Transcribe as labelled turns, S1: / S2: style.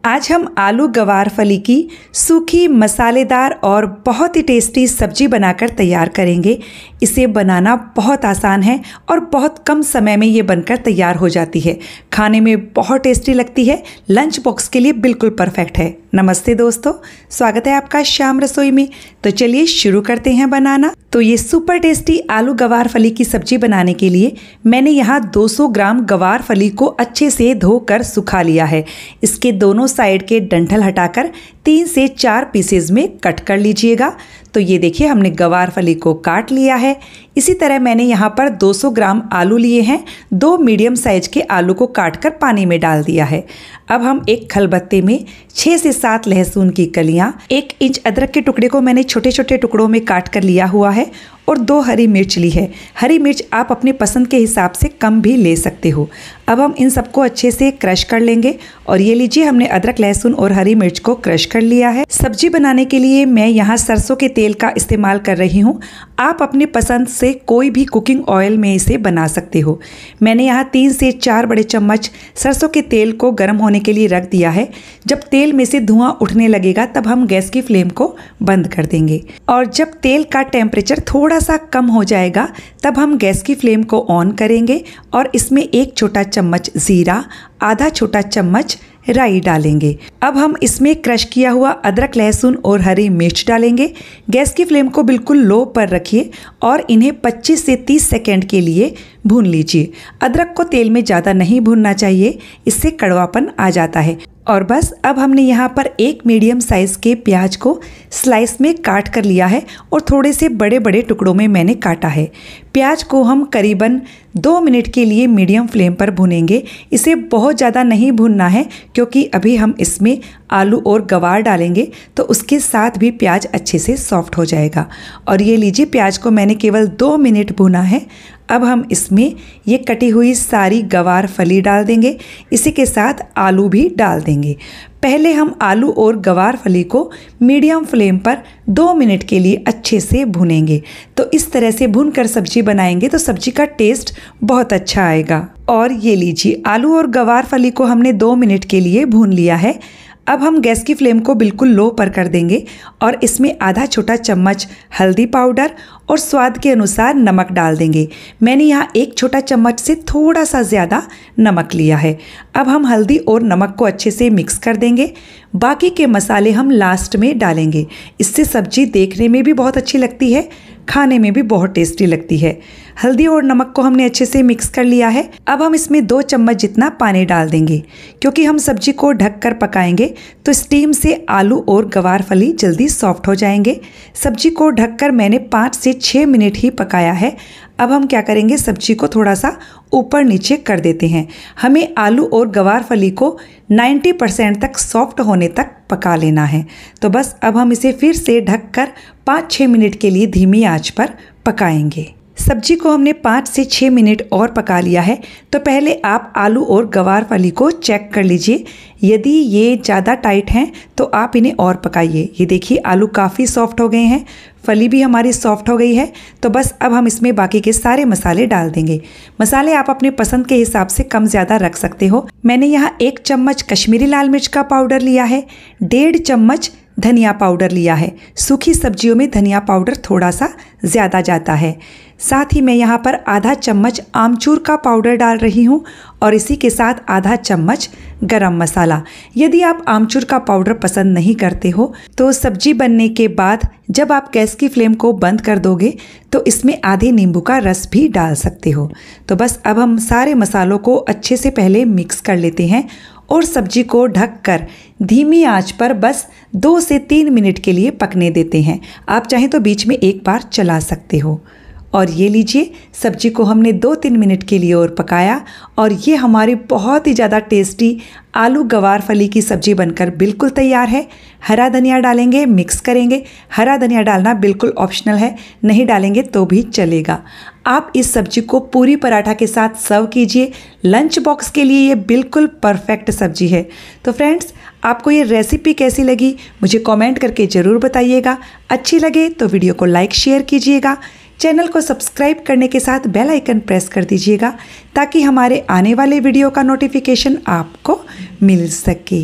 S1: आज हम आलू गवार फली की सूखी मसालेदार और बहुत ही टेस्टी सब्जी बनाकर तैयार करेंगे। इसे बनाना बहुत आसान है और बहुत कम समय में ये बनकर तैयार हो जाती है। खाने में बहुत टेस्टी लगती है। लंच बॉक्स के लिए बिल्कुल परफेक्ट है। नमस्ते दोस्तों, स्वागत है आपका शाम रसोई में। तो चलिए शुरू करते हैं बनाना। तो ये सुपर टेस्टी आलू गवार फली की सब्जी बनाने के लिए मैंने यहाँ 200 ग्राम गवार फली को अच्छे से धोकर सुखा लिया है। इसके दोनों साइड के डंठल हटाकर 3 से 4 पीसेज में कट कर लीजिएगा। तो ये देखिए, हमने गवार फली को काट लिया है। इसी तरह मैंने यहाँ पर 200 ग्राम आलू लिए हैं। 2 मीडियम साइज के आलू को काटकर पानी में डाल दिया है। अब हम एक खलबत्ते में 6 से 7 लहसुन की कलियाँ, 1 इंच अदरक के टुकड़े को मैंने छोटे छोटे टुकड़ों में काट कर लिया हुआ है और 2 हरी मिर्च ली है। हरी मिर्च आप अपने पसंद के हिसाब से कम भी ले सकते हो। अब हम इन सबको अच्छे से क्रश कर लेंगे। और ये लीजिए, हमने अदरक, लहसुन और हरी मिर्च को क्रश कर लिया है। सब्जी बनाने के लिए मैं यहाँ सरसों के तेल का इस्तेमाल कर रही हूँ। आप अपनी पसंद से कोई भी कुकिंग ऑयल में इसे बना सकते हो। मैंने यहाँ 3 से 4 बड़े चम्मच सरसों के तेल को गर्म होने के लिए रख दिया है। जब तेल में से धुआं उठने लगेगा तब हम गैस की फ्लेम को बंद कर देंगे। और जब तेल का टेम्परेचर थोड़ा सा कम हो जाएगा तब हम गैस की फ्लेम को ऑन करेंगे और इसमें 1 छोटा चम्मच जीरा, आधा छोटा चम्मच राई डालेंगे। अब हम इसमें क्रश किया हुआ अदरक, लहसुन और हरी मिर्च डालेंगे। गैस की फ्लेम को बिल्कुल लो पर रखिए और इन्हें 25 से 30 सेकंड के लिए भून लीजिए। अदरक को तेल में ज़्यादा नहीं भूनना चाहिए, इससे कड़वापन आ जाता है। और बस अब हमने यहाँ पर 1 मीडियम साइज़ के प्याज को स्लाइस में काट कर लिया है और थोड़े से बड़े बड़े टुकड़ों में मैंने काटा है। प्याज को हम करीबन 2 मिनट के लिए मीडियम फ्लेम पर भुनेंगे। इसे बहुत ज़्यादा नहीं भुनना है क्योंकि अभी हम इसमें आलू और गवार डालेंगे तो उसके साथ भी प्याज अच्छे से सॉफ्ट हो जाएगा। और ये लीजिए, प्याज को मैंने केवल 2 मिनट भुना है। अब हम इसमें ये कटी हुई सारी गवार फली डाल देंगे। इसी के साथ आलू भी डाल देंगे। पहले हम आलू और गवार फली को मीडियम फ्लेम पर 2 मिनट के लिए अच्छे से भुनेंगे। तो इस तरह से भूनकर सब्जी बनाएंगे तो सब्जी का टेस्ट बहुत अच्छा आएगा। और ये लीजिए, आलू और गवार फली को हमने 2 मिनट के लिए भून लिया है। अब हम गैस की फ्लेम को बिल्कुल लो पर कर देंगे और इसमें आधा छोटा चम्मच हल्दी पाउडर और स्वाद के अनुसार नमक डाल देंगे। मैंने यहाँ 1 छोटा चम्मच से थोड़ा सा ज़्यादा नमक लिया है। अब हम हल्दी और नमक को अच्छे से मिक्स कर देंगे। बाकी के मसाले हम लास्ट में डालेंगे। इससे सब्जी देखने में भी बहुत अच्छी लगती है, खाने में भी बहुत टेस्टी लगती है। हल्दी और नमक को हमने अच्छे से मिक्स कर लिया है। अब हम इसमें 2 चम्मच जितना पानी डाल देंगे। क्योंकि हम सब्जी को ढककर पकाएंगे तो स्टीम से आलू और गवार फली जल्दी सॉफ्ट हो जाएंगे। सब्जी को ढककर मैंने 5 से 6 मिनट ही पकाया है। अब हम क्या करेंगे, सब्जी को थोड़ा सा ऊपर नीचे कर देते हैं। हमें आलू और गवार फली को 90% तक सॉफ्ट होने तक पका लेना है। तो बस अब हम इसे फिर से ढककर 5-6 मिनट के लिए धीमी आंच पर पकाएंगे। सब्जी को हमने 5 से 6 मिनट और पका लिया है। तो पहले आप आलू और गवार फली को चेक कर लीजिए। यदि ये ज़्यादा टाइट हैं तो आप इन्हें और पकाइए। ये देखिए, आलू काफ़ी सॉफ्ट हो गए हैं, फली भी हमारी सॉफ्ट हो गई है। तो बस अब हम इसमें बाकी के सारे मसाले डाल देंगे। मसाले आप अपने पसंद के हिसाब से कम ज़्यादा रख सकते हो। मैंने यहाँ 1 चम्मच कश्मीरी लाल मिर्च का पाउडर लिया है, 1.5 चम्मच धनिया पाउडर लिया है। सूखी सब्जियों में धनिया पाउडर थोड़ा सा ज़्यादा जाता है। साथ ही मैं यहाँ पर आधा चम्मच आमचूर का पाउडर डाल रही हूँ और इसी के साथ आधा चम्मच गरम मसाला। यदि आप आमचूर का पाउडर पसंद नहीं करते हो तो सब्जी बनने के बाद जब आप गैस की फ्लेम को बंद कर दोगे तो इसमें आधे नींबू का रस भी डाल सकते हो। तो बस अब हम सारे मसालों को अच्छे से पहले मिक्स कर लेते हैं और सब्जी को ढककर धीमी आंच पर बस 2 से 3 मिनट के लिए पकने देते हैं। आप चाहें तो बीच में एक बार चला सकते हो। और ये लीजिए, सब्जी को हमने 2-3 मिनट के लिए और पकाया और ये हमारी बहुत ही ज़्यादा टेस्टी आलू गवार फली की सब्जी बनकर बिल्कुल तैयार है। हरा धनिया डालेंगे, मिक्स करेंगे। हरा धनिया डालना बिल्कुल ऑप्शनल है, नहीं डालेंगे तो भी चलेगा। आप इस सब्जी को पूरी पराठा के साथ सर्व कीजिए। लंच बॉक्स के लिए ये बिल्कुल परफेक्ट सब्जी है। तो फ्रेंड्स, आपको ये रेसिपी कैसी लगी मुझे कमेंट करके ज़रूर बताइएगा। अच्छी लगे तो वीडियो को लाइक शेयर कीजिएगा। चैनल को सब्सक्राइब करने के साथ बेल आइकन प्रेस कर दीजिएगा ताकि हमारे आने वाले वीडियो का नोटिफिकेशन आपको मिल सके।